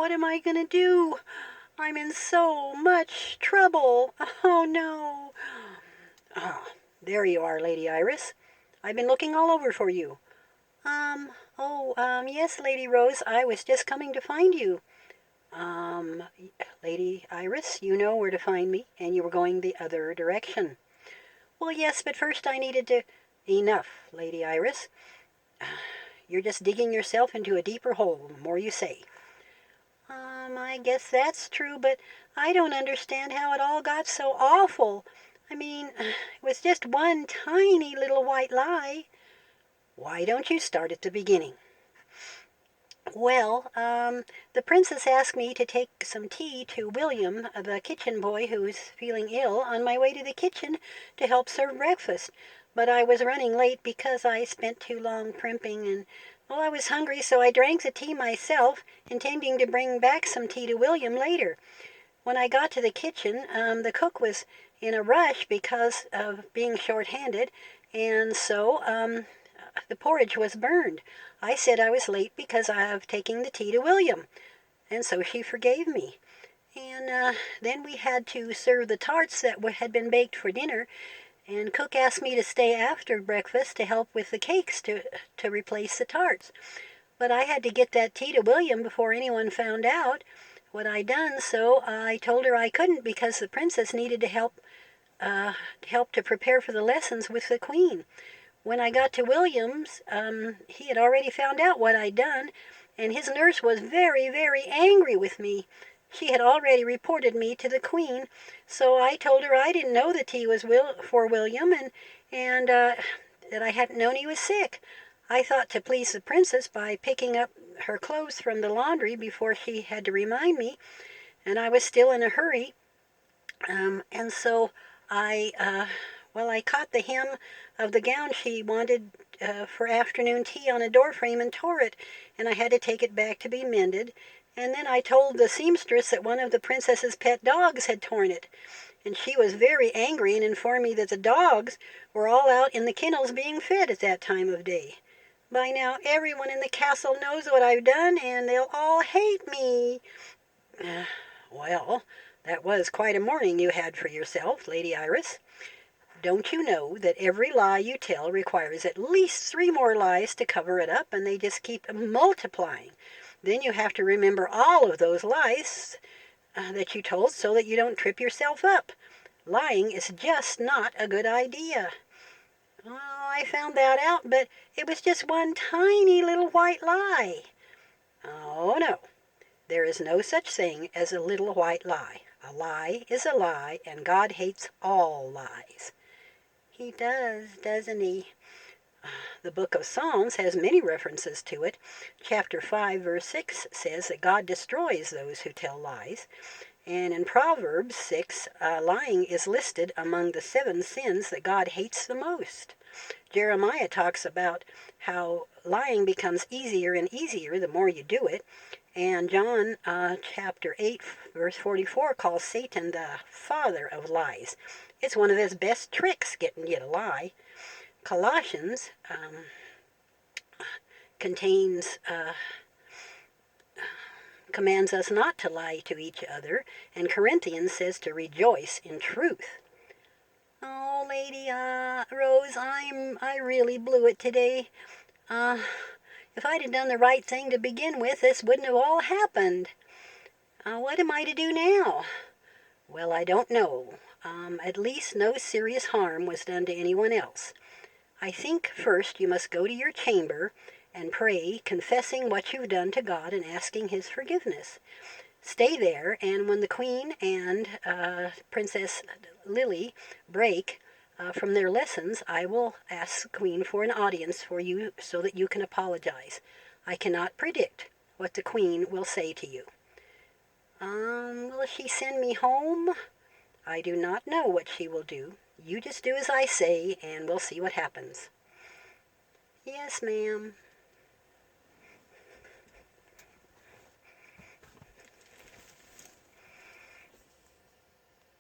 what am I going to do? I'm in so much trouble. Oh, no. Ah, there you are, Lady Iris. I've been looking all over for you. Yes, Lady Rose, I was just coming to find you. Um, Lady Iris, you know where to find me, and you were going the other direction. Well, yes, but first I needed to... Enough, Lady Iris. You're just digging yourself into a deeper hole, the more you say. I guess that's true, but I don't understand how it all got so awful. I mean, it was just one tiny little white lie. Why don't you start at the beginning? Well, the princess asked me to take some tea to William, the kitchen boy who's feeling ill, on my way to the kitchen to help serve breakfast. But I was running late because I spent too long primping, and, well, I was hungry, so I drank the tea myself, intending to bring back some tea to William later. When I got to the kitchen, the cook was in a rush because of being short-handed, and so, the porridge was burned. I said I was late because of taking the tea to William, and so she forgave me. And then we had to serve the tarts that had been baked for dinner, and cook asked me to stay after breakfast to help with the cakes to replace the tarts. But I had to get that tea to William before anyone found out what I'd done, so I told her I couldn't because the princess needed to help to prepare for the lessons with the queen. When I got to William's, he had already found out what I'd done, and his nurse was very, very angry with me. She had already reported me to the queen, so I told her I didn't know the tea was for William, and that I hadn't known he was sick. I thought to please the princess by picking up her clothes from the laundry before she had to remind me, and I was still in a hurry, and so I caught the hem of the gown she wanted for afternoon tea on a doorframe and tore it, and I had to take it back to be mended. And then I told the seamstress that one of the princess's pet dogs had torn it, and she was very angry and informed me that the dogs were all out in the kennels being fed at that time of day. By now everyone in the castle knows what I've done, and they'll all hate me. Uh, well, that was quite a morning you had for yourself, Lady Iris. Don't you know that every lie you tell requires at least 3 more lies to cover it up, and they just keep multiplying? Then you have to remember all of those lies that you told so that you don't trip yourself up. Lying is just not a good idea. Oh, I found that out, but it was just one tiny little white lie. Oh, no. There is no such thing as a little white lie. A lie is a lie, and God hates all lies. He does, doesn't he? The book of Psalms has many references to it. Chapter 5, verse 6 says that God destroys those who tell lies. And in Proverbs 6, lying is listed among the 7 sins that God hates the most. Jeremiah talks about how lying becomes easier and easier the more you do it. And John chapter 8, verse 44 calls Satan the father of lies. It's one of his best tricks, getting you to lie. Colossians contains commands us not to lie to each other, and Corinthians says to rejoice in truth. Oh, Lady Rose, I really blew it today. If I'd have done the right thing to begin with, this wouldn't have all happened. What am I to do now? Well, I don't know. At least no serious harm was done to anyone else. I think first you must go to your chamber and pray, confessing what you've done to God and asking his forgiveness. Stay there, and when the Queen and Princess Lily break from their lessons, I will ask the Queen for an audience for you so that you can apologize. I cannot predict what the Queen will say to you. Will she send me home? I do not know what she will do. You just do as I say, and we'll see what happens. Yes, ma'am.